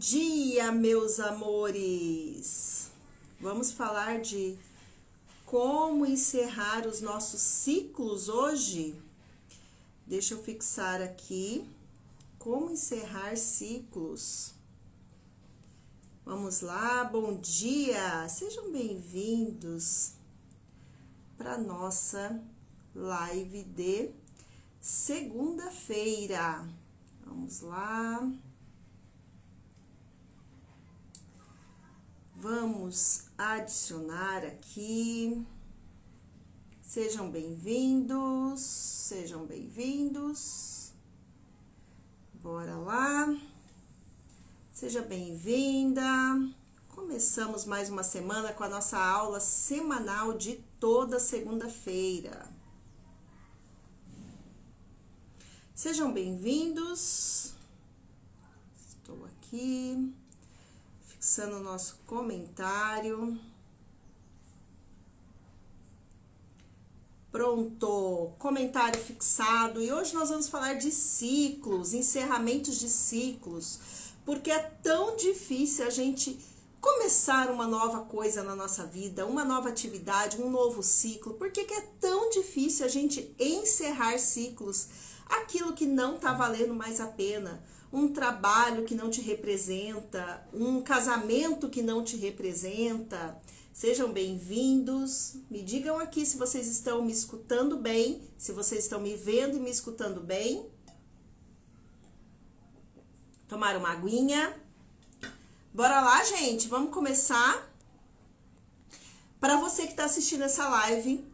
dia, meus amores! Vamos falar de como encerrar os nossos ciclos hoje? Deixa eu fixar aqui. Como encerrar ciclos? Vamos lá, bom dia! Sejam bem-vindos para nossa live de segunda-feira. Vamos lá. Vamos adicionar aqui. Sejam bem-vindos, sejam bem-vindos. Bora lá. Seja bem-vinda. Começamos mais uma semana com a nossa aula semanal de toda segunda-feira. Sejam bem-vindos. Estou aqui fixando o nosso comentário. Pronto, comentário fixado. E hoje nós vamos falar de ciclos, encerramentos de ciclos, porque é tão difícil a gente começar uma nova coisa na nossa vida, uma nova atividade, um novo ciclo. Por que é tão difícil a gente encerrar ciclos? Aquilo que não tá valendo mais a pena, um trabalho que não te representa, um casamento que não te representa. Sejam bem-vindos. Me digam aqui se vocês estão me escutando bem, se vocês estão me vendo e me escutando bem. Tomar uma aguinha. Bora lá, gente, vamos começar. Para você que está assistindo essa live,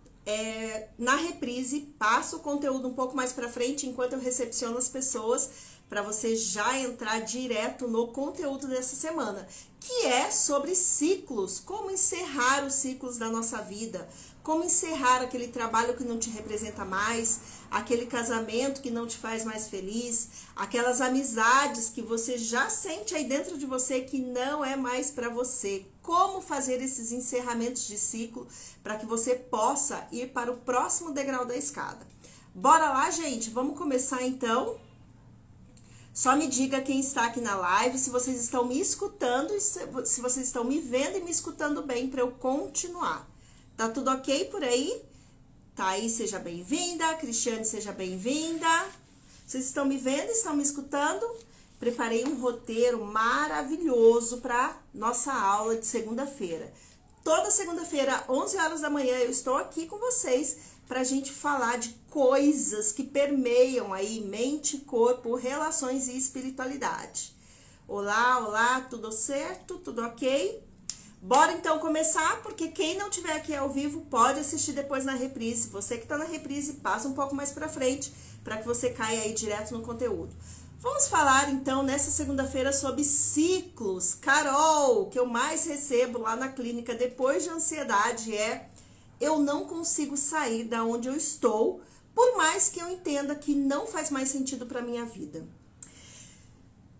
na reprise, passa o conteúdo um pouco mais para frente enquanto eu recepciono as pessoas, para você já entrar direto no conteúdo dessa semana, que é sobre ciclos, como encerrar os ciclos da nossa vida, como encerrar aquele trabalho que não te representa mais, aquele casamento que não te faz mais feliz, aquelas amizades que você já sente aí dentro de você que não é mais para você. Como fazer esses encerramentos de ciclo para que você possa ir para o próximo degrau da escada. Bora lá, gente? Vamos começar então. Só me diga quem está aqui na live, se vocês estão me escutando, se vocês estão me vendo e me escutando bem para eu continuar. Tá tudo ok por aí? Thaís, seja bem-vinda. Cristiane, seja bem-vinda. Vocês estão me vendo, estão me escutando? Preparei um roteiro maravilhoso para nossa aula de segunda-feira. Toda segunda-feira, 11 horas da manhã, eu estou aqui com vocês para a gente falar de coisas que permeiam aí mente, corpo, relações e espiritualidade. Olá, olá, tudo certo? Tudo ok? Bora então começar, porque quem não estiver aqui ao vivo pode assistir depois na reprise. Você que está na reprise, passa um pouco mais para frente para que você caia aí direto no conteúdo. Vamos falar então nessa segunda-feira sobre ciclos. Carol, o que eu mais recebo lá na clínica depois de ansiedade é: eu não consigo sair da onde eu estou, por mais que eu entenda que não faz mais sentido para minha vida.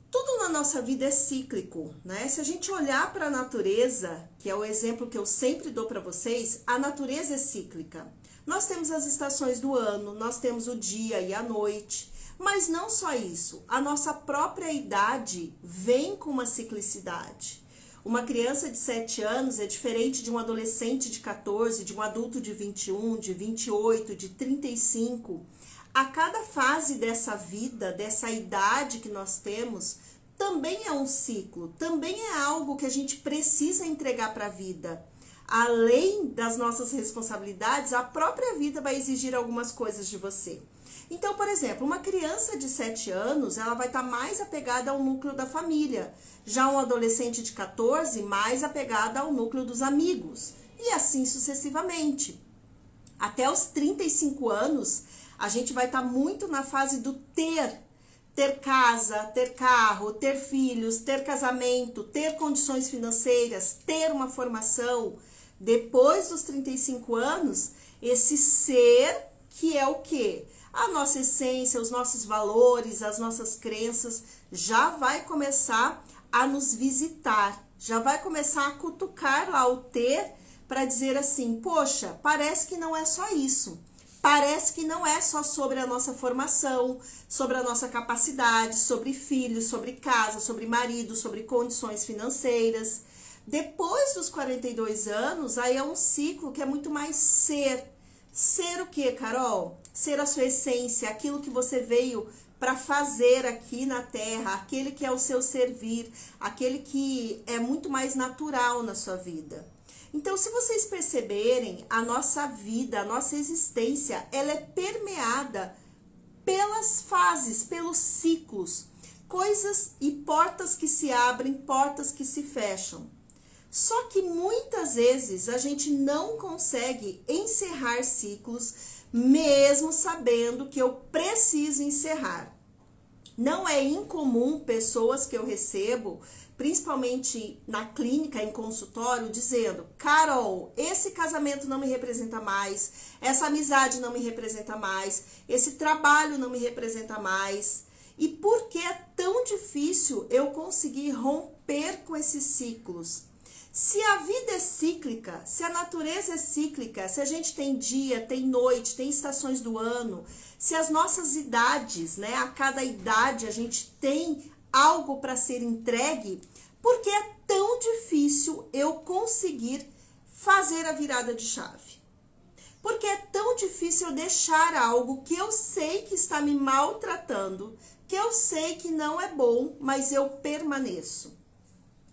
Tudo na nossa vida é cíclico, né? Se a gente olhar para a natureza, que é o exemplo que eu sempre dou para vocês, a natureza é cíclica. Nós temos as estações do ano, nós temos o dia e a noite, mas não só isso, a nossa própria idade vem com uma ciclicidade. Uma criança de 7 anos é diferente de um adolescente de 14, de um adulto de 21, de 28, de 35. A cada fase dessa vida, dessa idade que nós temos, também é um ciclo, também é algo que a gente precisa entregar para a vida. Além das nossas responsabilidades, a própria vida vai exigir algumas coisas de você. Então, por exemplo, uma criança de 7 anos, ela vai estar mais apegada ao núcleo da família. Já um adolescente de 14, mais apegada ao núcleo dos amigos. E assim sucessivamente. Até os 35 anos, a gente vai estar muito na fase do ter. Ter casa, ter carro, ter filhos, ter casamento, ter condições financeiras, ter uma formação. Depois dos 35 anos, esse ser que é o quê? A nossa essência, os nossos valores, as nossas crenças já vai começar a nos visitar, já vai começar a cutucar lá o ter para dizer assim: poxa, parece que não é só isso. Parece que não é só sobre a nossa formação, sobre a nossa capacidade, sobre filhos, sobre casa, sobre marido, sobre condições financeiras. Depois dos 42 anos, aí é um ciclo que é muito mais ser. Ser o quê, Carol? Ser a sua essência, aquilo que você veio para fazer aqui na Terra, aquele que é o seu servir, aquele que é muito mais natural na sua vida. Então, se vocês perceberem, a nossa vida, a nossa existência, ela é permeada pelas fases, pelos ciclos, coisas e portas que se abrem, portas que se fecham. Só que muitas vezes a gente não consegue encerrar ciclos, mesmo sabendo que eu preciso encerrar. Não é incomum pessoas que eu recebo, principalmente na clínica, em consultório, dizendo: Carol, esse casamento não me representa mais, essa amizade não me representa mais, esse trabalho não me representa mais. E por que é tão difícil eu conseguir romper com esses ciclos? Se a vida é cíclica, se a natureza é cíclica, se a gente tem dia, tem noite, tem estações do ano, se as nossas idades, né, a cada idade a gente tem algo para ser entregue, por que é tão difícil eu conseguir fazer a virada de chave? Porque é tão difícil eu deixar algo que eu sei que está me maltratando, que eu sei que não é bom, mas eu permaneço.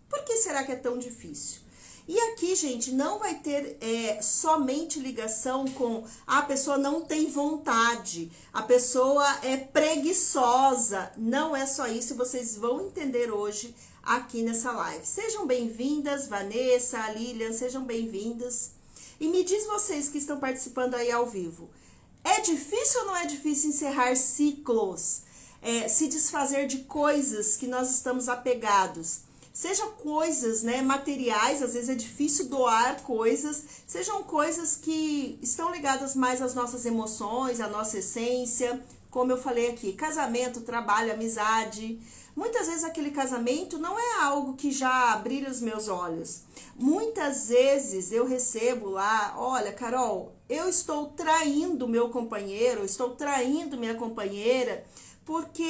Por que será que é tão difícil? E aqui, gente, não vai ter somente ligação com a pessoa não tem vontade, a pessoa é preguiçosa. Não é só isso, vocês vão entender hoje aqui nessa live. Sejam bem-vindas, Vanessa, Lilian, sejam bem-vindas. E me diz vocês que estão participando aí ao vivo, é difícil ou não é difícil encerrar ciclos? Se desfazer de coisas que nós estamos apegados? Seja coisas, né, materiais, às vezes é difícil doar coisas, sejam coisas que estão ligadas mais às nossas emoções, à nossa essência, como eu falei aqui, casamento, trabalho, amizade. Muitas vezes aquele casamento não é algo que já brilha os meus olhos. Muitas vezes eu recebo lá: olha, Carol, eu estou traindo meu companheiro, eu estou traindo minha companheira, porque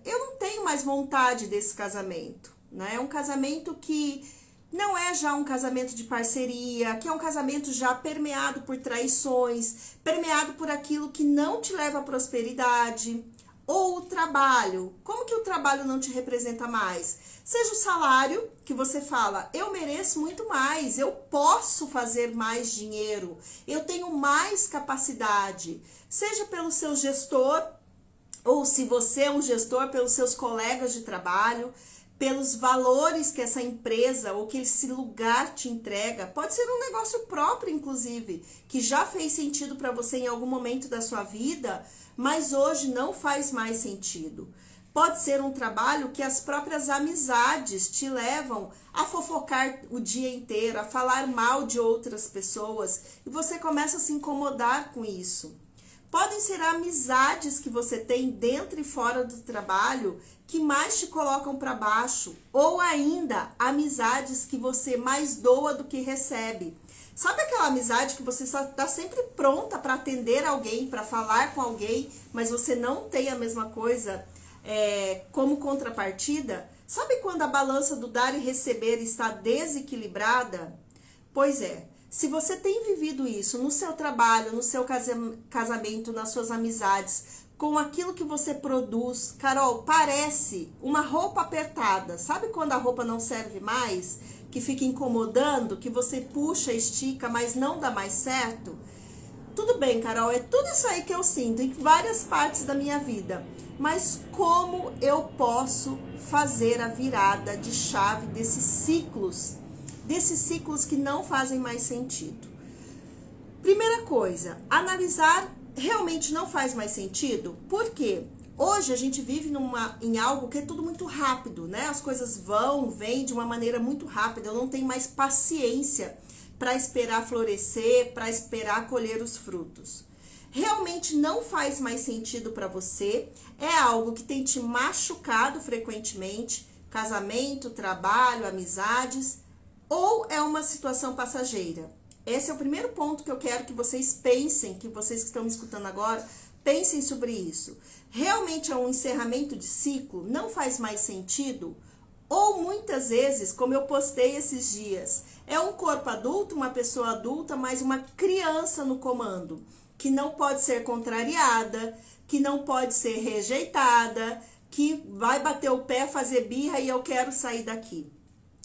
eu não tenho mais vontade desse casamento. Né? É um casamento que não é já um casamento de parceria, que é um casamento já permeado por traições, permeado por aquilo que não te leva à prosperidade. Ou o trabalho, como que o trabalho não te representa mais? Seja o salário, que você fala: eu mereço muito mais, eu posso fazer mais dinheiro, eu tenho mais capacidade. Seja pelo seu gestor, ou se você é um gestor, pelos seus colegas de trabalho, pelos valores que essa empresa ou que esse lugar te entrega. Pode ser um negócio próprio, inclusive, que já fez sentido para você em algum momento da sua vida, mas hoje não faz mais sentido. Pode ser um trabalho que as próprias amizades te levam a fofocar o dia inteiro, a falar mal de outras pessoas, e você começa a se incomodar com isso. Podem ser amizades que você tem dentro e fora do trabalho que mais te colocam para baixo, ou ainda amizades que você mais doa do que recebe. Sabe aquela amizade que você está sempre pronta para atender alguém, para falar com alguém, mas você não tem a mesma coisa como contrapartida? Sabe quando a balança do dar e receber está desequilibrada? Pois é. Se você tem vivido isso no seu trabalho, no seu casamento, nas suas amizades, com aquilo que você produz, Carol, parece uma roupa apertada. Sabe quando a roupa não serve mais? Que fica incomodando, que você puxa, estica, mas não dá mais certo? Tudo bem, Carol, é tudo isso aí que eu sinto em várias partes da minha vida. Mas como eu posso fazer a virada de chave desses ciclos que não fazem mais sentido? Primeira coisa, analisar realmente não faz mais sentido. Por quê? Hoje a gente vive em algo que é tudo muito rápido, né? As coisas vêm de uma maneira muito rápida. Eu não tenho mais paciência para esperar florescer, para esperar colher os frutos. Realmente não faz mais sentido para você? É algo que tem te machucado frequentemente? Casamento, trabalho, amizades? Ou é uma situação passageira? Esse é o primeiro ponto que eu quero que vocês pensem, que vocês que estão me escutando agora, pensem sobre isso. Realmente é um encerramento de ciclo? Não faz mais sentido? Ou muitas vezes, como eu postei esses dias, é um corpo adulto, uma pessoa adulta, mas uma criança no comando, que não pode ser contrariada, que não pode ser rejeitada, que vai bater o pé, fazer birra e eu quero sair daqui.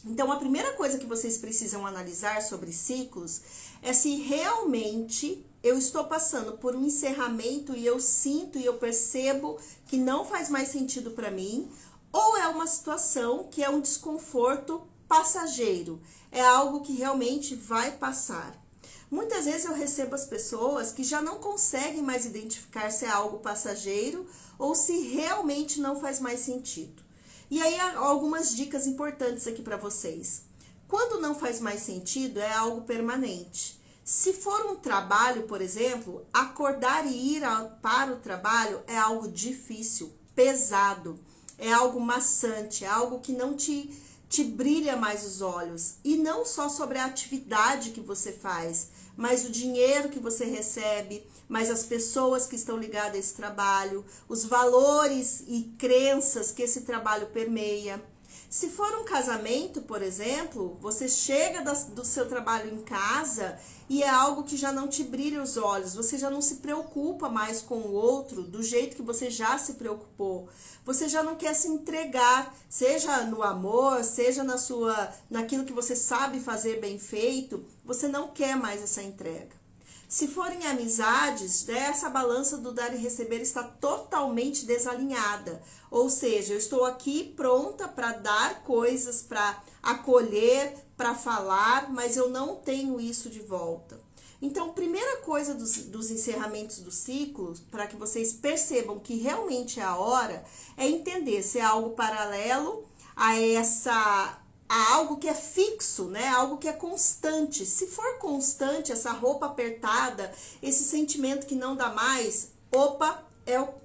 Então, a primeira coisa que vocês precisam analisar sobre ciclos é se realmente eu estou passando por um encerramento e eu sinto e eu percebo que não faz mais sentido para mim, ou é uma situação que é um desconforto passageiro, é algo que realmente vai passar. Muitas vezes eu recebo as pessoas que já não conseguem mais identificar se é algo passageiro ou se realmente não faz mais sentido. E aí, algumas dicas importantes aqui para vocês. Quando não faz mais sentido, é algo permanente. Se for um trabalho, por exemplo, acordar e ir para o trabalho é algo difícil, pesado, é algo maçante, é algo que não te brilha mais os olhos. E não só sobre a atividade que você faz, mas o dinheiro que você recebe, mas as pessoas que estão ligadas a esse trabalho, os valores e crenças que esse trabalho permeia. Se for um casamento, por exemplo, você chega do seu trabalho em casa e é algo que já não te brilha os olhos, você já não se preocupa mais com o outro do jeito que você já se preocupou. Você já não quer se entregar, seja no amor, seja naquilo que você sabe fazer bem feito, você não quer mais essa entrega. Se forem amizades, essa balança do dar e receber está totalmente desalinhada. Ou seja, eu estou aqui pronta para dar coisas, para acolher, para falar, mas eu não tenho isso de volta. Então, primeira coisa dos encerramentos do ciclo, para que vocês percebam que realmente é a hora, é entender se é algo paralelo a algo que é fixo, né? Algo que é constante. Se for constante, essa roupa apertada, esse sentimento que não dá mais, opa,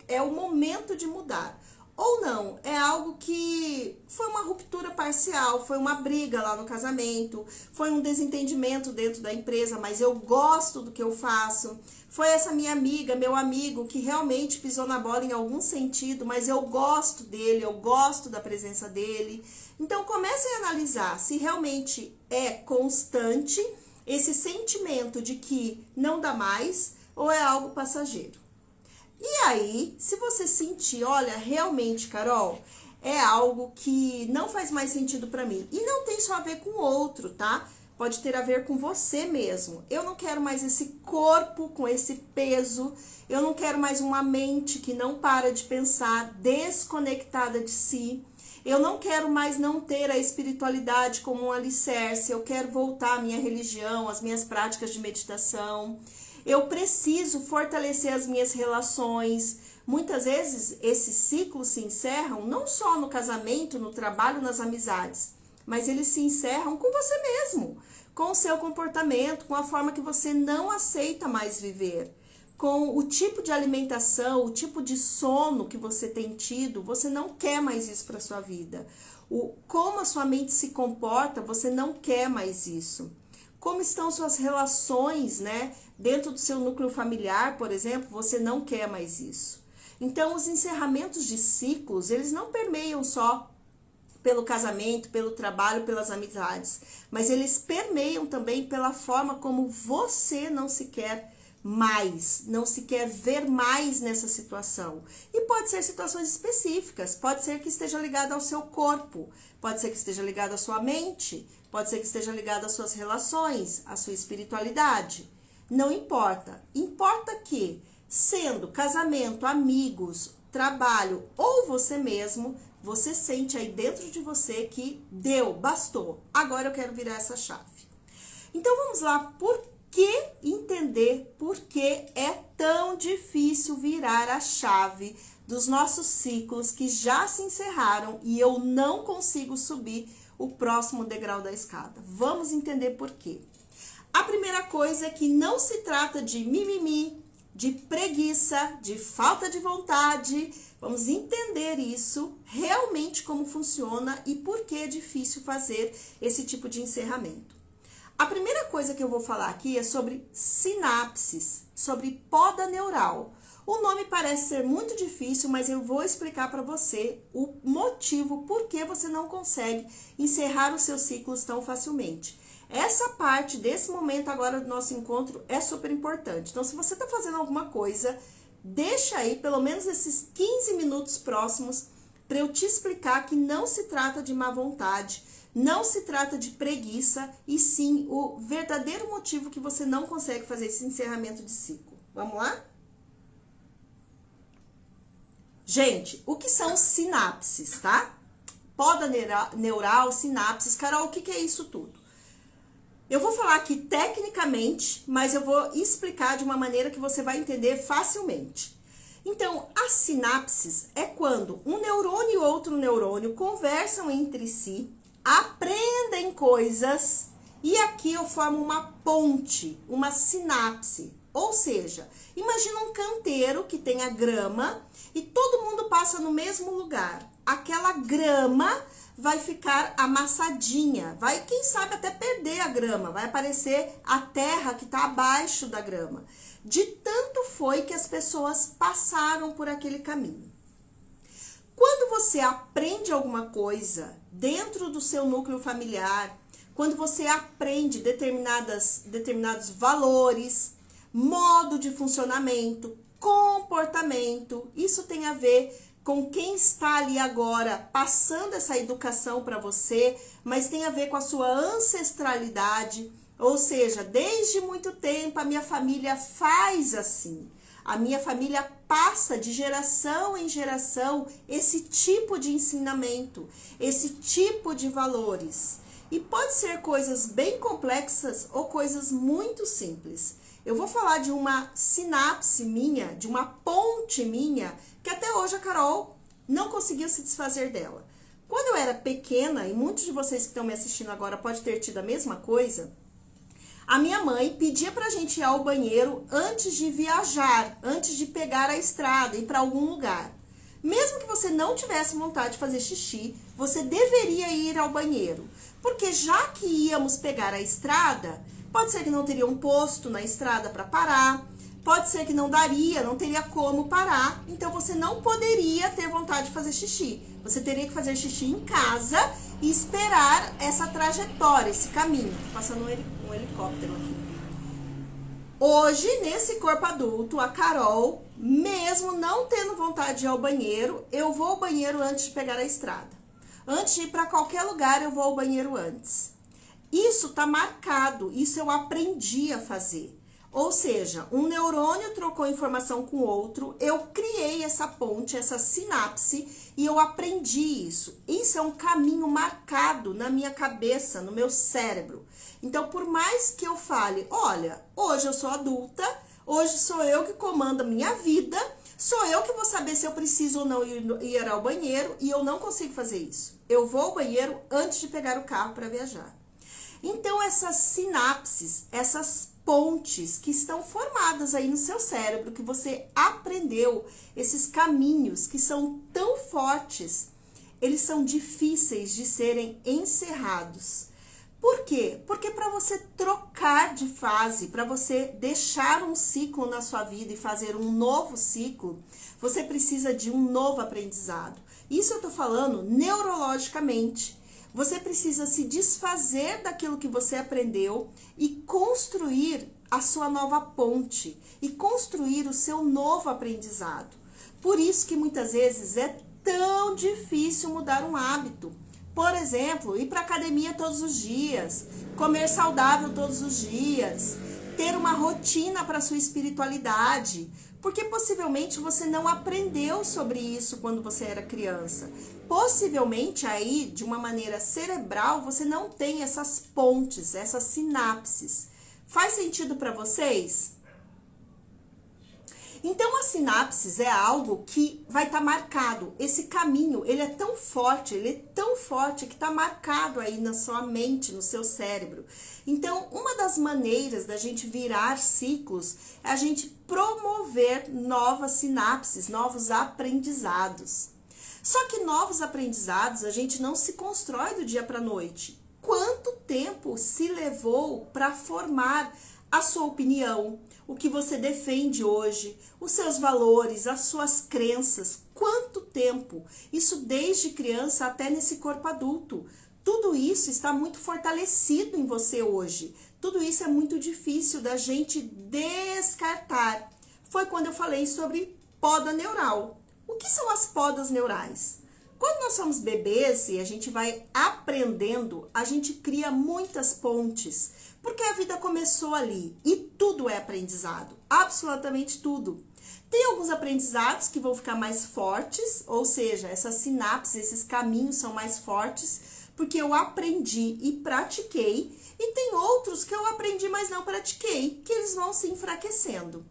é o momento de mudar. Ou não, é algo que foi uma ruptura parcial, foi uma briga lá no casamento, foi um desentendimento dentro da empresa, mas eu gosto do que eu faço. Foi essa minha amiga, meu amigo, que realmente pisou na bola em algum sentido, mas eu gosto dele, eu gosto da presença dele. Então, comecem a analisar se realmente é constante esse sentimento de que não dá mais ou é algo passageiro. E aí, se você sentir, olha, realmente, Carol, é algo que não faz mais sentido pra mim. E não tem só a ver com o outro, tá? Pode ter a ver com você mesmo. Eu não quero mais esse corpo com esse peso. Eu não quero mais uma mente que não para de pensar, desconectada de si. Eu não quero mais não ter a espiritualidade como um alicerce. Eu quero voltar à minha religião, às minhas práticas de meditação. Eu preciso fortalecer as minhas relações. Muitas vezes esses ciclos se encerram não só no casamento, no trabalho, nas amizades, mas eles se encerram com você mesmo, com o seu comportamento, com a forma que você não aceita mais viver, com o tipo de alimentação, o tipo de sono que você tem tido, você não quer mais isso para sua vida. Como a sua mente se comporta, você não quer mais isso. Como estão suas relações, né? Dentro do seu núcleo familiar, por exemplo, você não quer mais isso. Então, os encerramentos de ciclos, eles não permeiam só pelo casamento, pelo trabalho, pelas amizades, mas eles permeiam também pela forma como você não se quer mais, não se quer ver mais nessa situação. E pode ser situações específicas, pode ser que esteja ligado ao seu corpo, pode ser que esteja ligado à sua mente, pode ser que esteja ligado às suas relações, à sua espiritualidade. Não importa. Importa que, sendo casamento, amigos, trabalho ou você mesmo, você sente aí dentro de você que deu, bastou. Agora eu quero virar essa chave. Então vamos lá, entender por que é tão difícil virar a chave dos nossos ciclos que já se encerraram e eu não consigo subir o próximo degrau da escada. Vamos entender por quê. A primeira coisa é que não se trata de mimimi, de preguiça, de falta de vontade. Vamos entender isso, realmente como funciona e por que é difícil fazer esse tipo de encerramento. A primeira coisa que eu vou falar aqui é sobre sinapses, sobre poda neural. O nome parece ser muito difícil, mas eu vou explicar para você o motivo por que você não consegue encerrar os seus ciclos tão facilmente. Essa parte desse momento agora do nosso encontro é super importante. Então, se você está fazendo alguma coisa, deixa aí pelo menos esses 15 minutos próximos para eu te explicar que não se trata de má vontade, não se trata de preguiça, e sim o verdadeiro motivo que você não consegue fazer esse encerramento de ciclo. Vamos lá? Gente, o que são sinapses, tá? Poda neural, sinapses. Carol, o que é isso tudo? Eu vou falar aqui tecnicamente, mas eu vou explicar de uma maneira que você vai entender facilmente. Então, as sinapses é quando um neurônio e outro neurônio conversam entre si, aprendem coisas, e aqui eu formo uma ponte, uma sinapse. Ou seja, imagina um canteiro que tem a grama e todo mundo passa no mesmo lugar. Aquela grama vai ficar amassadinha, vai, quem sabe, até perder a grama, vai aparecer a terra que está abaixo da grama. De tanto foi que as pessoas passaram por aquele caminho. Quando você aprende alguma coisa dentro do seu núcleo familiar, quando você aprende determinados valores, modo de funcionamento, comportamento, isso tem a ver com quem está ali agora passando essa educação para você, mas tem a ver com a sua ancestralidade, ou seja, desde muito tempo a minha família faz assim. A minha família passa de geração em geração esse tipo de ensinamento, esse tipo de valores. E pode ser coisas bem complexas ou coisas muito simples. Eu vou falar de uma sinapse minha, de uma ponte minha, que até hoje a Carol não conseguiu se desfazer dela. Quando eu era pequena, e muitos de vocês que estão me assistindo agora podem ter tido a mesma coisa, a minha mãe pedia pra gente ir ao banheiro antes de viajar, antes de pegar a estrada, ir para algum lugar. Mesmo que você não tivesse vontade de fazer xixi, você deveria ir ao banheiro. Porque já que íamos pegar a estrada, pode ser que não teria um posto na estrada para parar, pode ser que não daria, não teria como parar, então você não poderia ter vontade de fazer xixi. Você teria que fazer xixi em casa e esperar essa trajetória, esse caminho. Tô passando um helicóptero aqui. Hoje, nesse corpo adulto, a Carol, mesmo não tendo vontade de ir ao banheiro, eu vou ao banheiro antes de pegar a estrada. Antes de ir para qualquer lugar, eu vou ao banheiro antes. Isso tá marcado, isso eu aprendi a fazer. Ou seja, um neurônio trocou informação com outro, eu criei essa ponte, essa sinapse, e eu aprendi isso. Isso é um caminho marcado na minha cabeça, no meu cérebro. Então, por mais que eu fale, olha, hoje eu sou adulta, hoje sou eu que comando a minha vida, sou eu que vou saber se eu preciso ou não ir ao banheiro, e eu não consigo fazer isso. Eu vou ao banheiro antes de pegar o carro para viajar. Então, essas sinapses, essas pontes que estão formadas aí no seu cérebro, que você aprendeu, esses caminhos que são tão fortes, eles são difíceis de serem encerrados. Por quê? Porque para você trocar de fase, para você deixar um ciclo na sua vida e fazer um novo ciclo, você precisa de um novo aprendizado. Isso eu tô falando neurologicamente. Você precisa se desfazer daquilo que você aprendeu e construir a sua nova ponte e construir o seu novo aprendizado. Por isso que muitas vezes é tão difícil mudar um hábito. Por exemplo, ir para academia todos os dias, comer saudável todos os dias, ter uma rotina para sua espiritualidade, porque possivelmente você não aprendeu sobre isso quando você era criança. Possivelmente aí, de uma maneira cerebral, você não tem essas pontes, essas sinapses. Faz sentido para vocês? Então, as sinapses é algo que vai estar marcado. Esse caminho, ele é tão forte que está marcado aí na sua mente, no seu cérebro. Então, uma das maneiras da gente virar ciclos é a gente promover novas sinapses, novos aprendizados. Só que novos aprendizados a gente não se constrói do dia para a noite. Quanto tempo se levou para formar a sua opinião, o que você defende hoje, os seus valores, as suas crenças? Quanto tempo? Isso desde criança até nesse corpo adulto. Tudo isso está muito fortalecido em você hoje. Tudo isso é muito difícil da gente descartar. Foi quando eu falei sobre poda neural. O que são as podas neurais? Quando nós somos bebês e a gente vai aprendendo, a gente cria muitas pontes, porque a vida começou ali e tudo é aprendizado, absolutamente tudo. Tem alguns aprendizados que vão ficar mais fortes, ou seja, essas sinapses, esses caminhos são mais fortes, porque eu aprendi e pratiquei, e tem outros que eu aprendi, mas não pratiquei, que eles vão se enfraquecendo.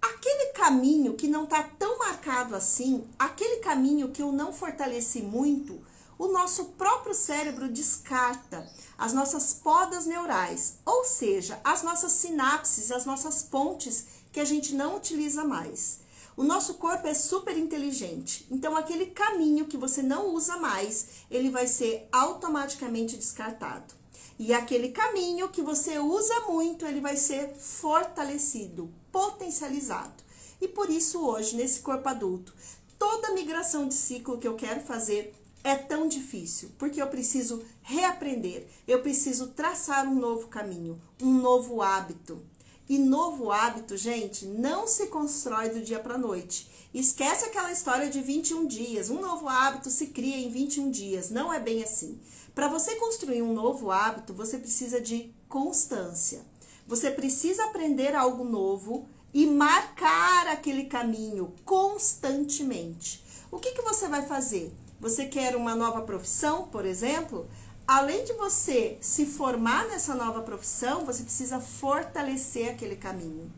Aquele caminho que não está tão marcado assim, aquele caminho que eu não fortaleci muito, o nosso próprio cérebro descarta as nossas podas neurais, ou seja, as nossas sinapses, as nossas pontes que a gente não utiliza mais. O nosso corpo é super inteligente, então aquele caminho que você não usa mais, ele vai ser automaticamente descartado. E aquele caminho que você usa muito, ele vai ser fortalecido, potencializado. E por isso hoje, nesse corpo adulto, toda migração de ciclo que eu quero fazer é tão difícil, porque eu preciso reaprender, eu preciso traçar um novo caminho, um novo hábito. E novo hábito, gente, não se constrói do dia para a noite. Esquece aquela história de 21 dias. Um novo hábito se cria em 21 dias. Não é bem assim. Para você construir um novo hábito, você precisa de constância. Você precisa aprender algo novo e marcar aquele caminho constantemente. O que você vai fazer? Você quer uma nova profissão, por exemplo? Além de você se formar nessa nova profissão, você precisa fortalecer aquele caminho.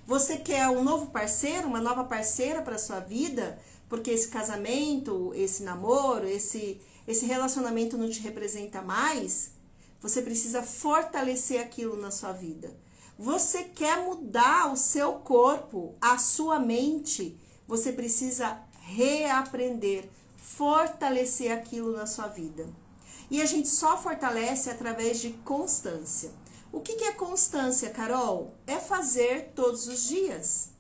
Você quer um novo parceiro, uma nova parceira para a sua vida, porque esse casamento, esse namoro, esse relacionamento não te representa mais? Você precisa fortalecer aquilo na sua vida. Você quer mudar o seu corpo, a sua mente? Você precisa reaprender, fortalecer aquilo na sua vida. E a gente só fortalece através de constância. O que é constância, Carol? É fazer todos os dias.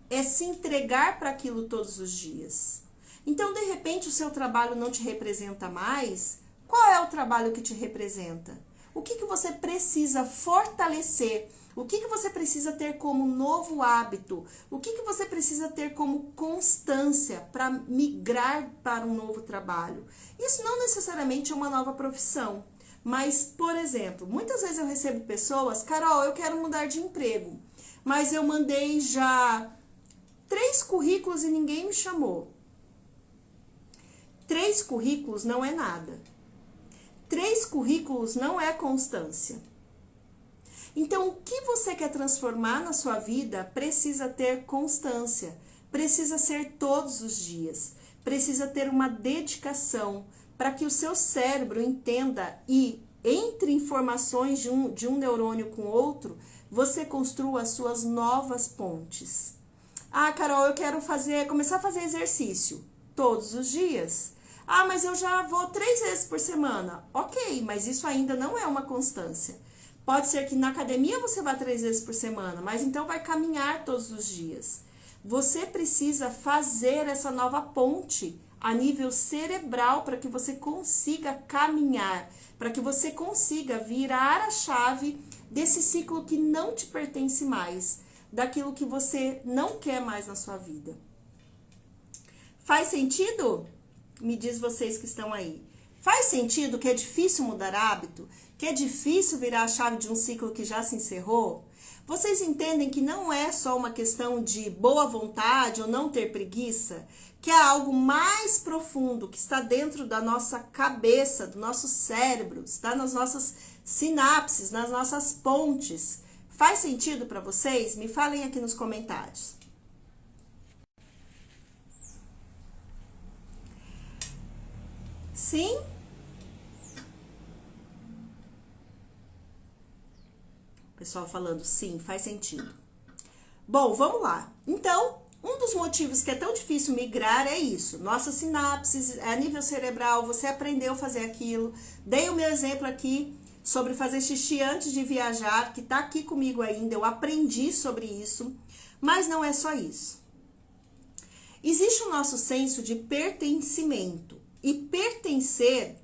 É se entregar para aquilo todos os dias. Então, de repente, o seu trabalho não te representa mais. Qual é o trabalho que te representa? O que você precisa fortalecer? O que você precisa ter como novo hábito? O que você precisa ter como constância para migrar para um novo trabalho? Isso não necessariamente é uma nova profissão, mas, por exemplo, muitas vezes eu recebo pessoas, Carol, eu quero mudar de emprego, mas eu mandei já 3 currículos e ninguém me chamou. 3 currículos não é nada. 3 currículos não é constância. Então, o que você quer transformar na sua vida precisa ter constância, precisa ser todos os dias, precisa ter uma dedicação para que o seu cérebro entenda e, entre informações de um neurônio com outro, você construa as suas novas pontes. Ah, Carol, eu quero começar a fazer exercício todos os dias. Ah, mas eu já vou 3 vezes por semana. Ok, mas isso ainda não é uma constância. Pode ser que na academia você vá 3 vezes por semana, mas então vai caminhar todos os dias. Você precisa fazer essa nova ponte a nível cerebral para que você consiga caminhar, para que você consiga virar a chave desse ciclo que não te pertence mais, daquilo que você não quer mais na sua vida. Faz sentido? Me diz vocês que estão aí. Faz sentido que é difícil mudar hábito? Que é difícil virar a chave de um ciclo que já se encerrou? Vocês entendem que não é só uma questão de boa vontade ou não ter preguiça? Que é algo mais profundo, que está dentro da nossa cabeça, do nosso cérebro, está nas nossas sinapses, nas nossas pontes. Faz sentido para vocês? Me falem aqui nos comentários. Sim? Pessoal falando sim, faz sentido. Bom, vamos lá. Então, um dos motivos que é tão difícil migrar é isso. Nossas sinapses, a nível cerebral, você aprendeu a fazer aquilo. Dei o meu exemplo aqui sobre fazer xixi antes de viajar, que tá aqui comigo ainda, eu aprendi sobre isso, mas não é só isso. Existe o nosso senso de pertencimento, e pertencer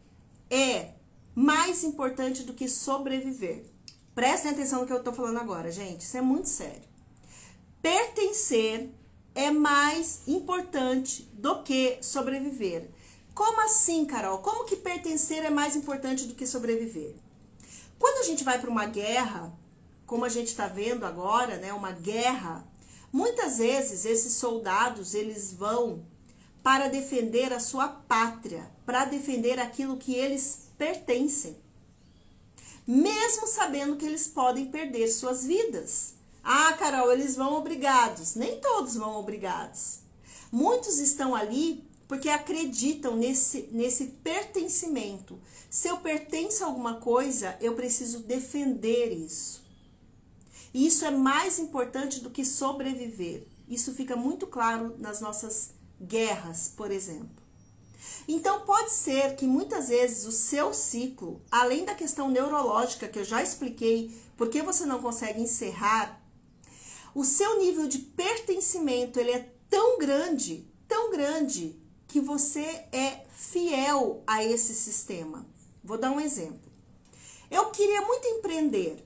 é mais importante do que sobreviver. Prestem atenção no que eu tô falando agora, gente, isso é muito sério. Pertencer é mais importante do que sobreviver. Como assim, Carol? Como que pertencer é mais importante do que sobreviver? Quando a gente vai para uma guerra, como a gente está vendo agora, né, uma guerra, muitas vezes esses soldados, eles vão para defender a sua pátria, para defender aquilo que eles pertencem, mesmo sabendo que eles podem perder suas vidas. Ah, Carol, eles vão obrigados. Nem todos vão obrigados. Muitos estão ali porque acreditam nesse pertencimento. Se eu pertenço a alguma coisa, eu preciso defender isso. E isso é mais importante do que sobreviver. Isso fica muito claro nas nossas guerras, por exemplo. Então, pode ser que muitas vezes o seu ciclo, além da questão neurológica que eu já expliquei, porque você não consegue encerrar, o seu nível de pertencimento, ele é tão grande, que você é fiel a esse sistema. Vou dar um exemplo. Eu queria muito empreender,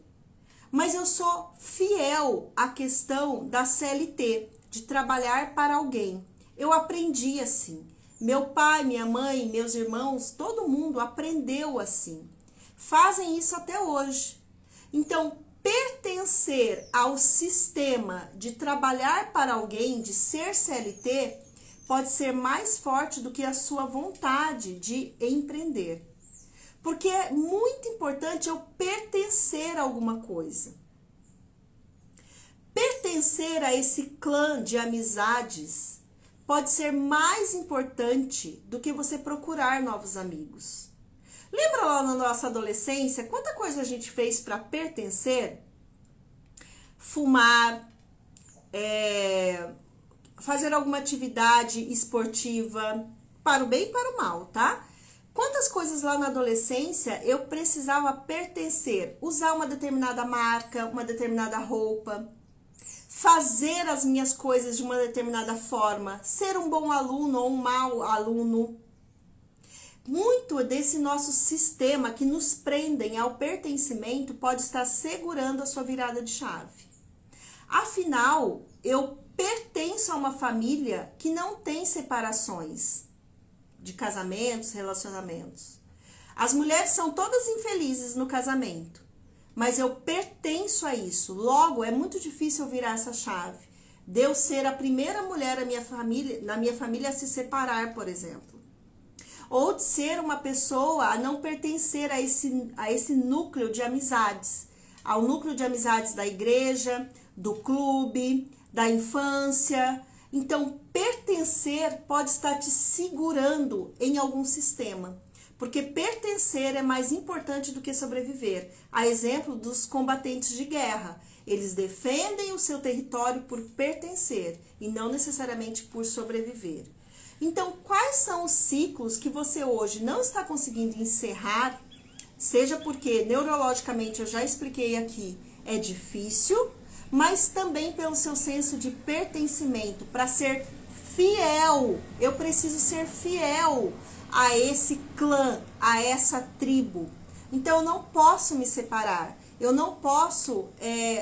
mas eu sou fiel à questão da CLT, de trabalhar para alguém. Eu aprendi assim. Meu pai, minha mãe, meus irmãos, todo mundo aprendeu assim. Fazem isso até hoje. Então, pertencer ao sistema de trabalhar para alguém, de ser CLT, pode ser mais forte do que a sua vontade de empreender. Porque é muito importante eu pertencer a alguma coisa. Pertencer a esse clã de amizades pode ser mais importante do que você procurar novos amigos. Lembra lá na nossa adolescência, quanta coisa a gente fez para pertencer? Fumar, fazer alguma atividade esportiva, para o bem e para o mal, tá? Quantas coisas lá na adolescência eu precisava pertencer? Usar uma determinada marca, uma determinada roupa, fazer as minhas coisas de uma determinada forma, ser um bom aluno ou um mau aluno. Muito desse nosso sistema que nos prendem ao pertencimento pode estar segurando a sua virada de chave. Afinal, eu pertenço a uma família que não tem separações de casamentos, relacionamentos. As mulheres são todas infelizes no casamento, mas eu pertenço a isso. Logo, é muito difícil eu virar essa chave. De eu ser a primeira mulher na minha família a se separar, por exemplo. Ou de ser uma pessoa a não pertencer a esse núcleo de amizades. Ao núcleo de amizades da igreja, do clube, da infância. Então, pertencer pode estar te segurando em algum sistema. Porque pertencer é mais importante do que sobreviver. A exemplo dos combatentes de guerra. Eles defendem o seu território por pertencer e não necessariamente por sobreviver. Então, quais são os ciclos que você hoje não está conseguindo encerrar? Seja porque neurologicamente, eu já expliquei aqui, é difícil, mas também pelo seu senso de pertencimento, para ser fiel. Eu preciso ser fiel a esse clã, a essa tribo. Então, eu não posso me separar. Eu não posso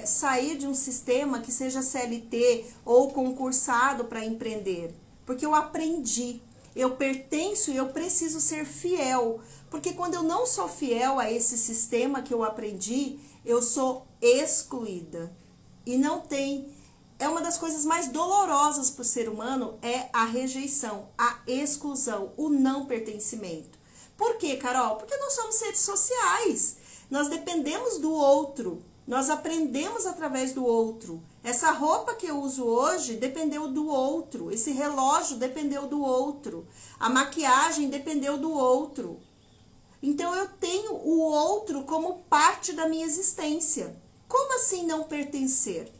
sair de um sistema que seja CLT ou concursado para empreender. Porque eu aprendi, eu pertenço e eu preciso ser fiel. Porque quando eu não sou fiel a esse sistema que eu aprendi, eu sou excluída. E não tem... É uma das coisas mais dolorosas para o ser humano, é a rejeição, a exclusão, o não pertencimento. Por quê, Carol? Porque nós somos seres sociais. Nós dependemos do outro. Nós aprendemos através do outro. Essa roupa que eu uso hoje dependeu do outro. Esse relógio dependeu do outro. A maquiagem dependeu do outro. Então, eu tenho o outro como parte da minha existência. Como assim não pertencer?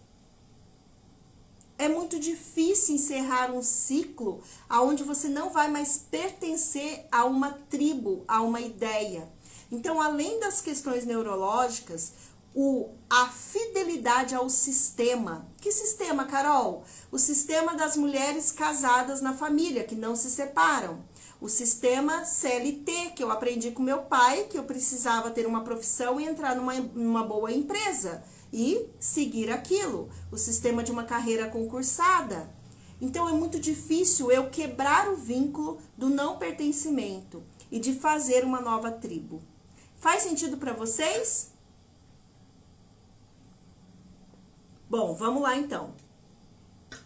É muito difícil encerrar um ciclo onde você não vai mais pertencer a uma tribo, a uma ideia. Então, além das questões neurológicas, a fidelidade ao sistema. Que sistema, Carol? O sistema das mulheres casadas na família, que não se separam. O sistema CLT, que eu aprendi com meu pai, que eu precisava ter uma profissão e entrar numa boa empresa e seguir aquilo. O sistema de uma carreira concursada. Então, é muito difícil eu quebrar o vínculo do não pertencimento e de fazer uma nova tribo. Faz sentido para vocês? Bom, vamos lá então.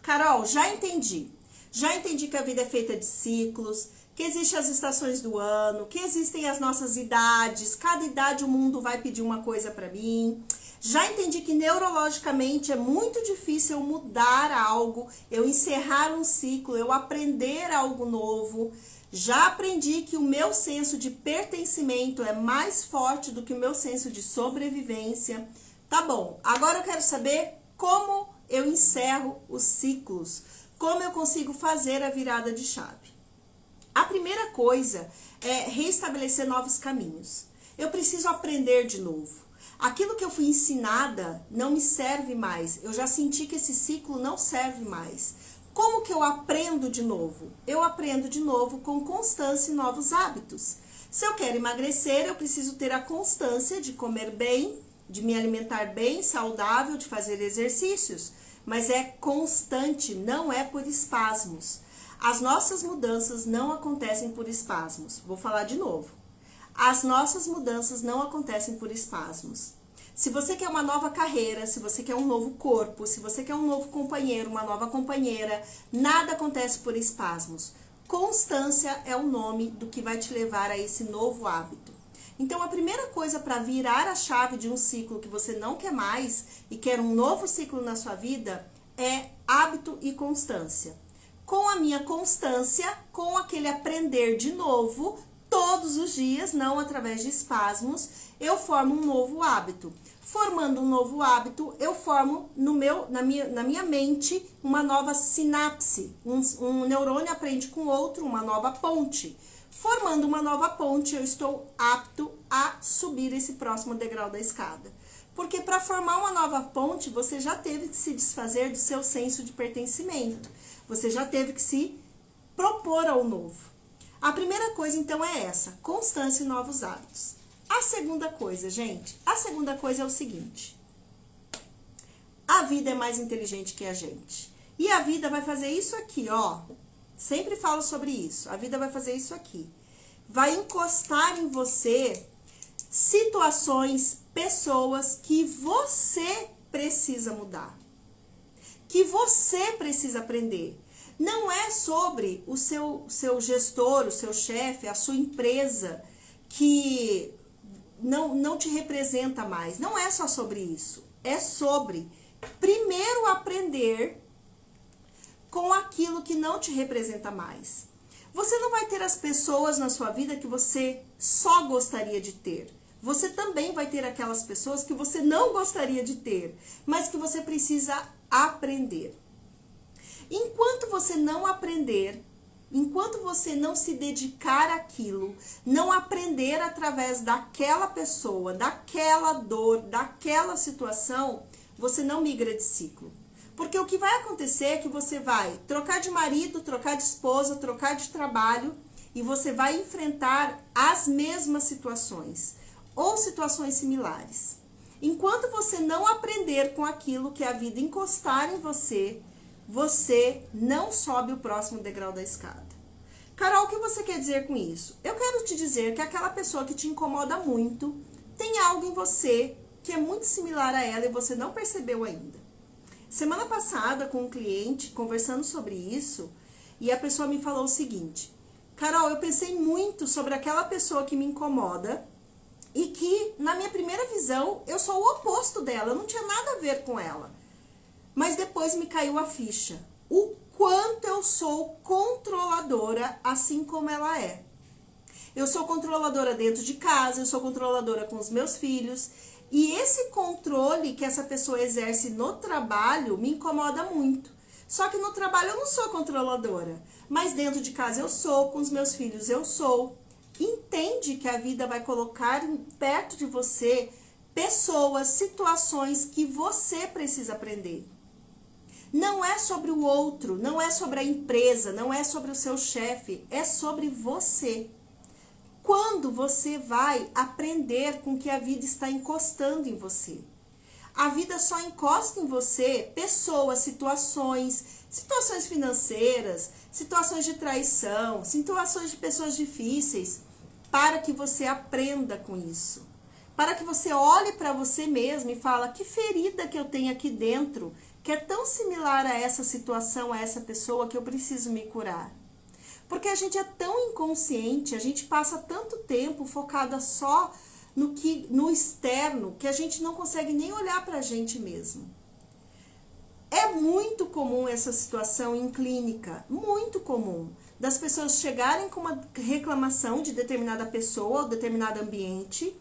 Carol, já entendi. Já entendi que a vida é feita de ciclos, que existem as estações do ano, que existem as nossas idades, cada idade o mundo vai pedir uma coisa para mim. Já entendi que neurologicamente é muito difícil eu mudar algo, eu encerrar um ciclo, eu aprender algo novo. Já aprendi que o meu senso de pertencimento é mais forte do que o meu senso de sobrevivência. Tá bom, agora eu quero saber como eu encerro os ciclos, como eu consigo fazer a virada de chave. A primeira coisa é reestabelecer novos caminhos. Eu preciso aprender de novo. Aquilo que eu fui ensinada não me serve mais. Eu já senti que esse ciclo não serve mais. Como que eu aprendo de novo? Eu aprendo de novo com constância e novos hábitos. Se eu quero emagrecer, eu preciso ter a constância de comer bem, de me alimentar bem, saudável, de fazer exercícios. Mas é constante, não é por espasmos. As nossas mudanças não acontecem por espasmos. Vou falar de novo. As nossas mudanças não acontecem por espasmos. Se você quer uma nova carreira, se você quer um novo corpo, se você quer um novo companheiro, uma nova companheira, nada acontece por espasmos. Constância é o nome do que vai te levar a esse novo hábito. Então, a primeira coisa para virar a chave de um ciclo que você não quer mais e quer um novo ciclo na sua vida é hábito e constância. Com a minha constância, com aquele aprender de novo, todos os dias, não através de espasmos, eu formo um novo hábito. Formando um novo hábito, eu formo na minha mente uma nova sinapse. Um neurônio aprende com outro, uma nova ponte. Formando uma nova ponte, eu estou apto a subir esse próximo degrau da escada. Porque para formar uma nova ponte, você já teve que se desfazer do seu senso de pertencimento. Você já teve que se propor ao novo. A primeira coisa, então, é essa, constância e novos hábitos. A segunda coisa, gente, a segunda coisa é o seguinte. A vida é mais inteligente que a gente. E a vida vai fazer isso aqui, ó. Sempre falo sobre isso. A vida vai fazer isso aqui. Vai encostar em você situações, pessoas que você precisa mudar. Que você precisa aprender. Não é sobre o seu gestor, o seu chefe, a sua empresa que não te representa mais. Não é só sobre isso. É sobre, primeiro, aprender com aquilo que não te representa mais. Você não vai ter as pessoas na sua vida que você só gostaria de ter. Você também vai ter aquelas pessoas que você não gostaria de ter, mas que você precisa aprender. Enquanto você não aprender, enquanto você não se dedicar àquilo, não aprender através daquela pessoa, daquela dor, daquela situação, você não migra de ciclo. Porque o que vai acontecer é que você vai trocar de marido, trocar de esposa, trocar de trabalho e você vai enfrentar as mesmas situações ou situações similares. Enquanto você não aprender com aquilo que a vida encostar em você, você não sobe o próximo degrau da escada. Carol, o que você quer dizer com isso? Eu quero te dizer que aquela pessoa que te incomoda muito tem algo em você que é muito similar a ela e você não percebeu ainda. Semana passada, com um cliente, conversando sobre isso, e a pessoa me falou o seguinte: Carol, eu pensei muito sobre aquela pessoa que me incomoda e que, na minha primeira visão, eu sou o oposto dela, eu não tinha nada a ver com ela. Mas depois me caiu a ficha. O quanto eu sou controladora, assim como ela é. Eu sou controladora dentro de casa, eu sou controladora com os meus filhos. E esse controle que essa pessoa exerce no trabalho me incomoda muito. Só que no trabalho eu não sou controladora. Mas dentro de casa eu sou, com os meus filhos eu sou. entende que a vida vai colocar perto de você pessoas, situações que você precisa aprender. Não é sobre o outro, não é sobre a empresa, não é sobre o seu chefe, é sobre você. Quando você vai aprender com que a vida está encostando em você? A vida só encosta em você pessoas, situações financeiras, situações de traição, situações de pessoas difíceis, para que você aprenda com isso. Para que você olhe para você mesmo e fala, que ferida que eu tenho aqui dentro, que é tão similar a essa situação, a essa pessoa, que eu preciso me curar. Porque a gente é tão inconsciente, a gente passa tanto tempo focada só no externo, que a gente não consegue nem olhar para a gente mesmo. É muito comum essa situação em clínica, muito comum, das pessoas chegarem com uma reclamação de determinada pessoa ou determinado ambiente,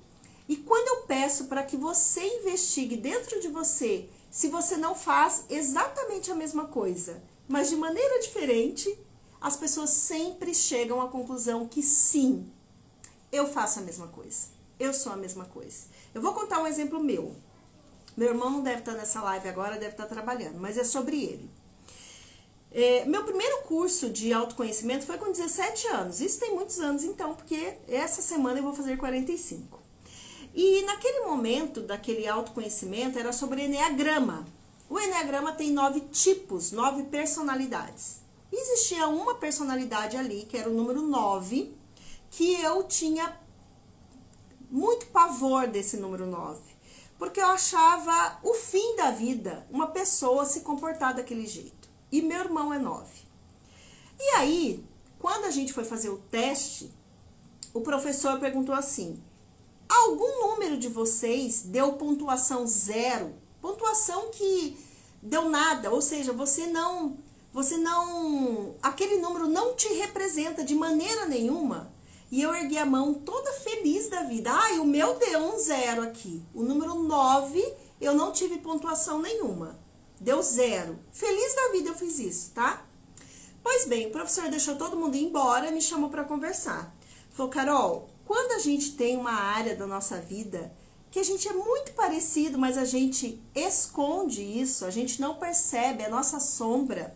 e quando eu peço para que você investigue dentro de você, se você não faz exatamente a mesma coisa, mas de maneira diferente, as pessoas sempre chegam à conclusão que sim, eu faço a mesma coisa. Eu sou a mesma coisa. Eu vou contar um exemplo meu. Meu irmão não deve estar nessa live agora, deve estar trabalhando, mas é sobre ele. Meu primeiro curso de autoconhecimento foi com 17 anos. Isso tem muitos anos então, porque essa semana eu vou fazer 45. E naquele momento daquele autoconhecimento era sobre Eneagrama. O Eneagrama tem 9 tipos, 9 personalidades. E existia uma personalidade ali, que era o número 9, que eu tinha muito pavor desse número 9, porque eu achava o fim da vida uma pessoa se comportar daquele jeito. E meu irmão é 9. E aí, quando a gente foi fazer o teste, o professor perguntou assim, algum número de vocês deu pontuação 0? Pontuação que deu nada, ou seja, aquele número não te representa de maneira nenhuma. E eu ergui a mão toda feliz da vida. O meu deu um 0 aqui. O número 9, eu não tive pontuação nenhuma. Deu 0. Feliz da vida eu fiz isso, tá? Pois bem, o professor deixou todo mundo ir embora e me chamou para conversar. Falou, Carol, quando a gente tem uma área da nossa vida que a gente é muito parecido, mas a gente esconde isso, a gente não percebe a nossa sombra,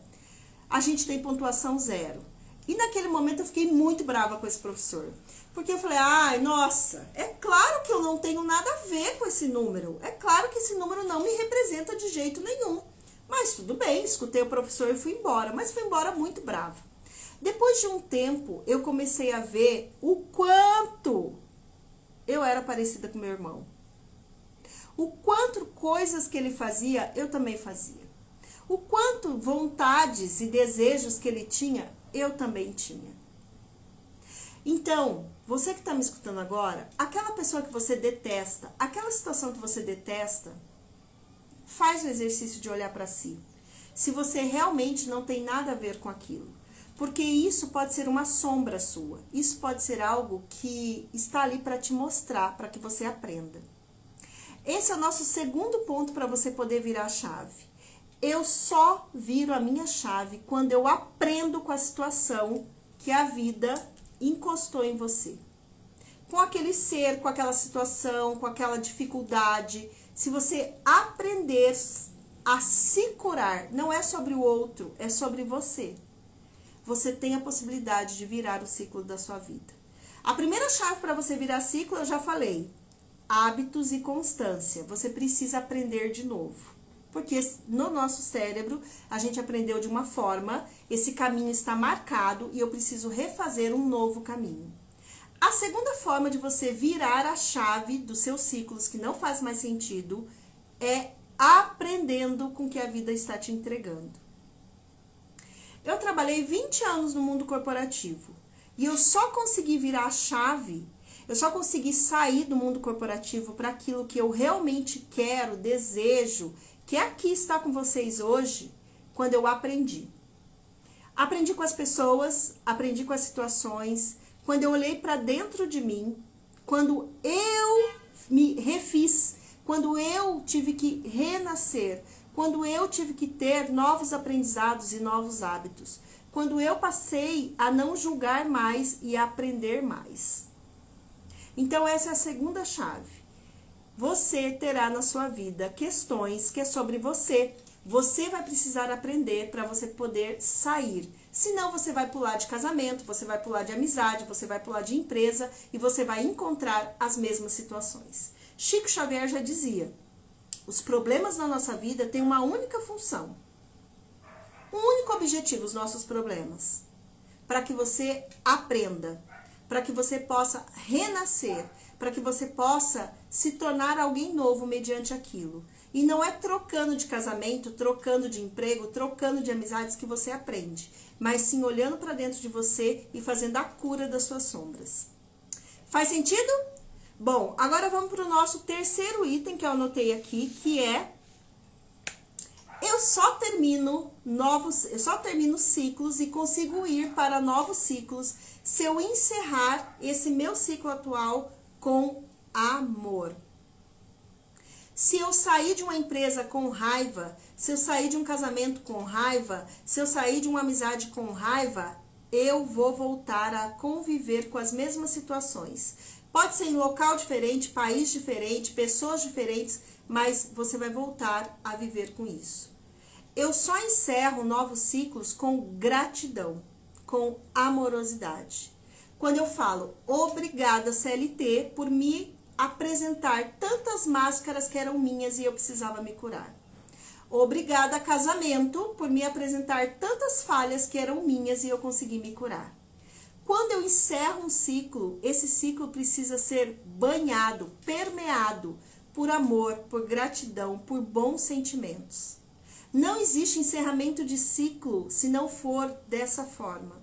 a gente tem pontuação 0. E naquele momento eu fiquei muito brava com esse professor. Porque eu falei, nossa, é claro que eu não tenho nada a ver com esse número. É claro que esse número não me representa de jeito nenhum. Mas tudo bem, escutei o professor e fui embora. Mas fui embora muito brava. Depois de um tempo, eu comecei a ver o quanto eu era parecida com meu irmão. O quanto coisas que ele fazia, eu também fazia. O quanto vontades e desejos que ele tinha, eu também tinha. Então, você que está me escutando agora, aquela pessoa que você detesta, aquela situação que você detesta, faz o exercício de olhar para si. Se você realmente não tem nada a ver com aquilo. Porque isso pode ser uma sombra sua. Isso pode ser algo que está ali para te mostrar, para que você aprenda. Esse é o nosso segundo ponto para você poder virar a chave. Eu só viro a minha chave quando eu aprendo com a situação que a vida encostou em você. Com aquele ser, com aquela situação, com aquela dificuldade. Se você aprender a se curar, não é sobre o outro, é sobre você. Você tem a possibilidade de virar o ciclo da sua vida. A primeira chave para você virar ciclo, eu já falei. Hábitos e constância. Você precisa aprender de novo. Porque no nosso cérebro, a gente aprendeu de uma forma, esse caminho está marcado e eu preciso refazer um novo caminho. A segunda forma de você virar a chave dos seus ciclos que não faz mais sentido é aprendendo com o que a vida está te entregando. Eu trabalhei 20 anos no mundo corporativo e eu só consegui virar a chave, eu só consegui sair do mundo corporativo para aquilo que eu realmente quero, desejo, que aqui está com vocês hoje, quando eu aprendi. Aprendi com as pessoas, aprendi com as situações, quando eu olhei para dentro de mim, quando eu me refiz, quando eu tive que renascer, quando eu tive que ter novos aprendizados e novos hábitos, quando eu passei a não julgar mais e a aprender mais. Então essa é a segunda chave. Você terá na sua vida questões que é sobre você. Você vai precisar aprender para você poder sair. Senão você vai pular de casamento, você vai pular de amizade, você vai pular de empresa e você vai encontrar as mesmas situações. Chico Xavier já dizia, os problemas na nossa vida têm uma única função. Um único objetivo, os nossos problemas. Para que você aprenda, para que você possa renascer, para que você possa se tornar alguém novo mediante aquilo. E não é trocando de casamento, trocando de emprego, trocando de amizades que você aprende, mas sim olhando para dentro de você e fazendo a cura das suas sombras. Faz sentido? Bom, agora vamos para o nosso terceiro item que eu anotei aqui, que é eu só termino ciclos e consigo ir para novos ciclos se eu encerrar esse meu ciclo atual com amor. Se eu sair de uma empresa com raiva, se eu sair de um casamento com raiva, se eu sair de uma amizade com raiva, eu vou voltar a conviver com as mesmas situações. Pode ser em local diferente, país diferente, pessoas diferentes, mas você vai voltar a viver com isso. Eu só encerro novos ciclos com gratidão, com amorosidade. Quando eu falo, obrigada CLT por me apresentar tantas máscaras que eram minhas e eu precisava me curar. Obrigada casamento por me apresentar tantas falhas que eram minhas e eu consegui me curar. Quando eu encerro um ciclo, esse ciclo precisa ser banhado, permeado por amor, por gratidão, por bons sentimentos. Não existe encerramento de ciclo se não for dessa forma.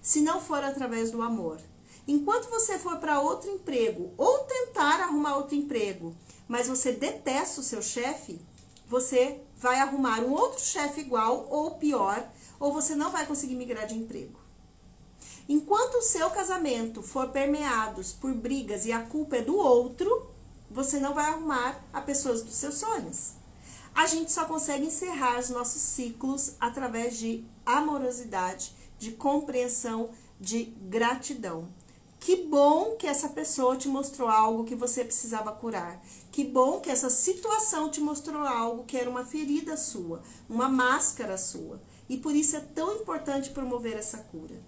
Se não for através do amor. Enquanto você for para outro emprego ou tentar arrumar outro emprego, mas você detesta o seu chefe, você vai arrumar um outro chefe igual ou pior, ou você não vai conseguir migrar de emprego. Enquanto o seu casamento for permeado por brigas e a culpa é do outro, você não vai arrumar a pessoa dos seus sonhos. A gente só consegue encerrar os nossos ciclos através de amorosidade, de compreensão, de gratidão. Que bom que essa pessoa te mostrou algo que você precisava curar. Que bom que essa situação te mostrou algo que era uma ferida sua, uma máscara sua. E por isso é tão importante promover essa cura.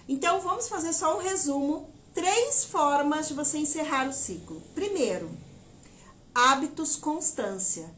Então, vamos fazer só um resumo. 3 formas de você encerrar o ciclo. Primeiro, hábitos constância.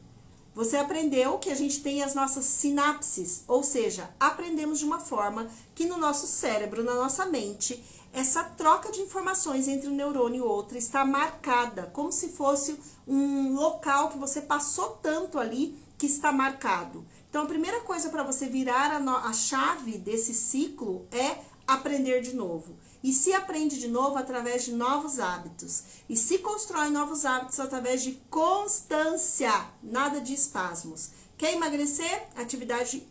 Você aprendeu que a gente tem as nossas sinapses, ou seja, aprendemos de uma forma que no nosso cérebro, na nossa mente, essa troca de informações entre um neurônio e outro está marcada, como se fosse um local que você passou tanto ali que está marcado. Então, a primeira coisa para você virar a chave desse ciclo é aprender de novo. E se aprende de novo através de novos hábitos. E se constrói novos hábitos através de constância, nada de espasmos. Quer emagrecer? Atividade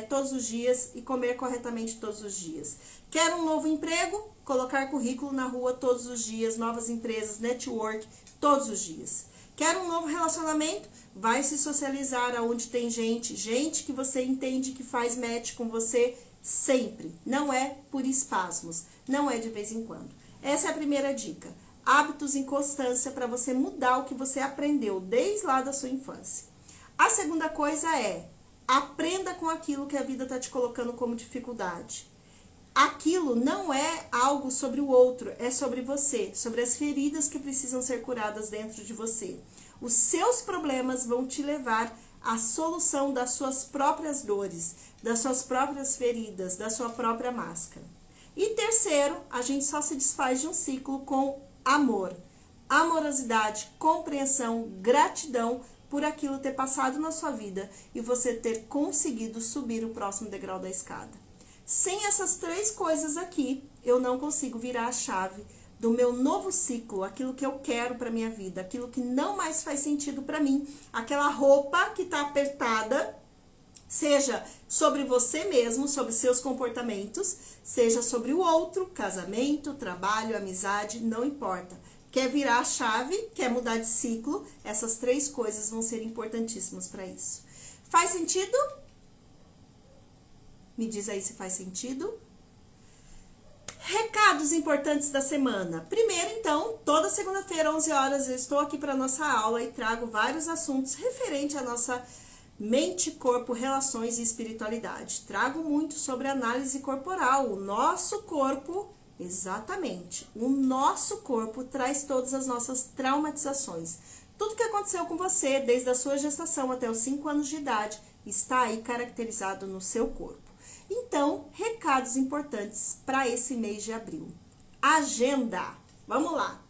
todos os dias e comer corretamente todos os dias. Quer um novo emprego? Colocar currículo na rua todos os dias, novas empresas, network, todos os dias. Quer um novo relacionamento? Vai se socializar aonde tem gente que você entende que faz match com você sempre. Não é por espasmos, não é de vez em quando. Essa é a primeira dica. Hábitos em constância para você mudar o que você aprendeu desde lá da sua infância. A segunda coisa é, aprenda com aquilo que a vida está te colocando como dificuldade. Aquilo não é algo sobre o outro, é sobre você, sobre as feridas que precisam ser curadas dentro de você. Os seus problemas vão te levar à solução das suas próprias dores, das suas próprias feridas, da sua própria máscara. E terceiro, a gente só se desfaz de um ciclo com amor, amorosidade, compreensão, gratidão por aquilo ter passado na sua vida e você ter conseguido subir o próximo degrau da escada. Sem essas 3 coisas aqui, eu não consigo virar a chave do meu novo ciclo, aquilo que eu quero para minha vida, aquilo que não mais faz sentido para mim, aquela roupa que está apertada, seja sobre você mesmo, sobre seus comportamentos, seja sobre o outro, casamento, trabalho, amizade, não importa. quer virar a chave, quer mudar de ciclo, essas 3 coisas vão ser importantíssimas para isso. Faz sentido? Me diz aí se faz sentido. Recados importantes da semana. Primeiro, então, toda segunda-feira, 11 horas, eu estou aqui para nossa aula e trago vários assuntos referentes à nossa mente, corpo, relações e espiritualidade. Trago muito sobre análise corporal. O nosso corpo, exatamente, o nosso corpo traz todas as nossas traumatizações. Tudo que aconteceu com você, desde a sua gestação até os 5 anos de idade, está aí caracterizado no seu corpo. Então, recados importantes para esse mês de abril. Agenda. Vamos lá.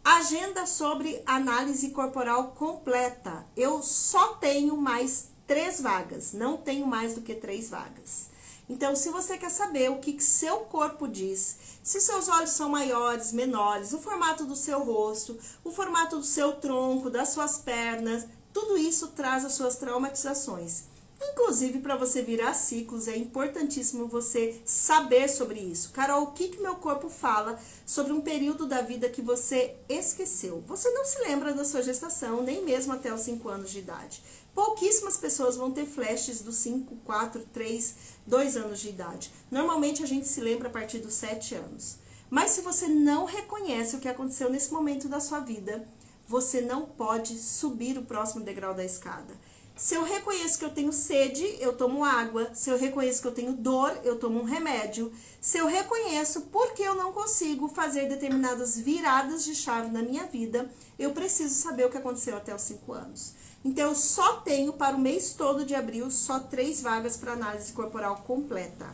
Agenda sobre análise corporal completa. Eu só tenho mais 3 vagas. Não tenho mais do que 3 vagas. Então, se você quer saber o que seu corpo diz, se seus olhos são maiores, menores, o formato do seu rosto, o formato do seu tronco, das suas pernas, tudo isso traz as suas traumatizações. Inclusive, para você virar ciclos, é importantíssimo você saber sobre isso. Carol, o que meu corpo fala sobre um período da vida que você esqueceu? Você não se lembra da sua gestação, nem mesmo até os 5 anos de idade. Pouquíssimas pessoas vão ter flashes dos 5, 4, 3, 2 anos de idade. Normalmente, a gente se lembra a partir dos 7 anos. Mas se você não reconhece o que aconteceu nesse momento da sua vida, você não pode subir o próximo degrau da escada. Se eu reconheço que eu tenho sede, eu tomo água. Se eu reconheço que eu tenho dor, eu tomo um remédio. Se eu reconheço porque eu não consigo fazer determinadas viradas de chave na minha vida, eu preciso saber o que aconteceu até os 5 anos. Então, eu só tenho para o mês todo de abril, só 3 vagas para análise corporal completa.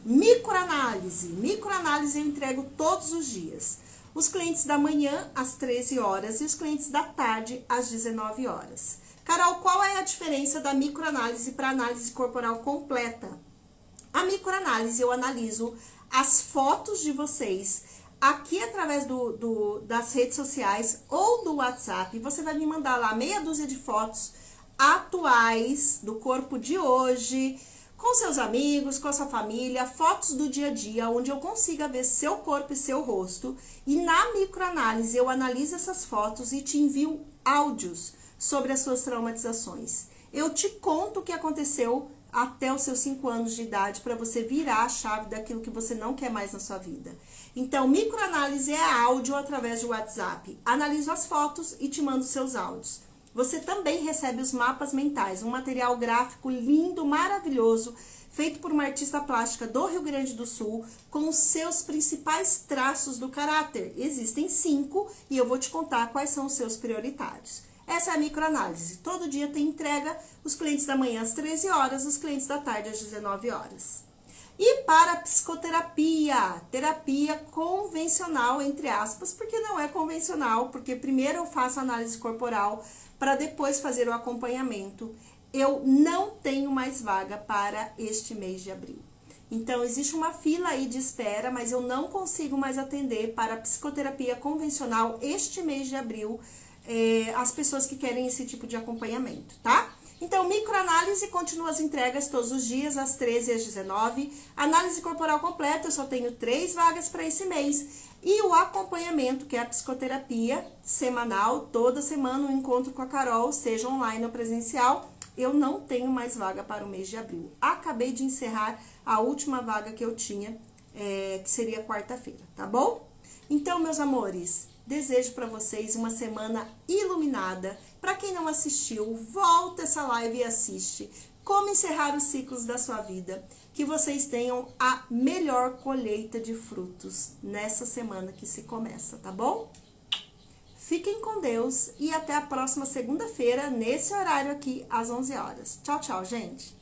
Microanálise. Microanálise eu entrego todos os dias. Os clientes da manhã, às 13 horas, e os clientes da tarde, às 19 horas. Carol, qual é a diferença da microanálise para análise corporal completa? A microanálise, eu analiso as fotos de vocês aqui através das redes sociais ou do WhatsApp. Você vai me mandar lá meia dúzia de fotos atuais do corpo de hoje, com seus amigos, com a sua família, fotos do dia a dia, onde eu consiga ver seu corpo e seu rosto. E na microanálise, eu analiso essas fotos e te envio áudios sobre as suas traumatizações. Eu te conto o que aconteceu até os seus 5 anos de idade para você virar a chave daquilo que você não quer mais na sua vida. Então, microanálise é áudio através do WhatsApp. Analiso as fotos e te mando seus áudios. Você também recebe os mapas mentais, um material gráfico lindo, maravilhoso, feito por uma artista plástica do Rio Grande do Sul, com os seus principais traços do caráter. Existem 5 e eu vou te contar quais são os seus prioritários. Essa é a microanálise. Todo dia tem entrega, os clientes da manhã às 13 horas, os clientes da tarde às 19 horas. E para a psicoterapia, terapia convencional, entre aspas, porque não é convencional, porque primeiro eu faço análise corporal para depois fazer o acompanhamento. Eu não tenho mais vaga para este mês de abril. Então, existe uma fila aí de espera, mas eu não consigo mais atender para a psicoterapia convencional este mês de abril, as pessoas que querem esse tipo de acompanhamento, tá? Então, microanálise, continua as entregas todos os dias, às 13 e às 19. Análise corporal completa, eu só tenho 3 vagas para esse mês. E o acompanhamento, que é a psicoterapia semanal, toda semana, um encontro com a Carol, seja online ou presencial, eu não tenho mais vaga para o mês de abril. Acabei de encerrar a última vaga que eu tinha, que seria quarta-feira, tá bom? Então, meus amores, desejo para vocês uma semana iluminada. Para quem não assistiu, volta essa live e assiste. Como encerrar os ciclos da sua vida. Que vocês tenham a melhor colheita de frutos nessa semana que se começa, tá bom? Fiquem com Deus e até a próxima segunda-feira, nesse horário aqui, às 11 horas. Tchau, tchau, gente!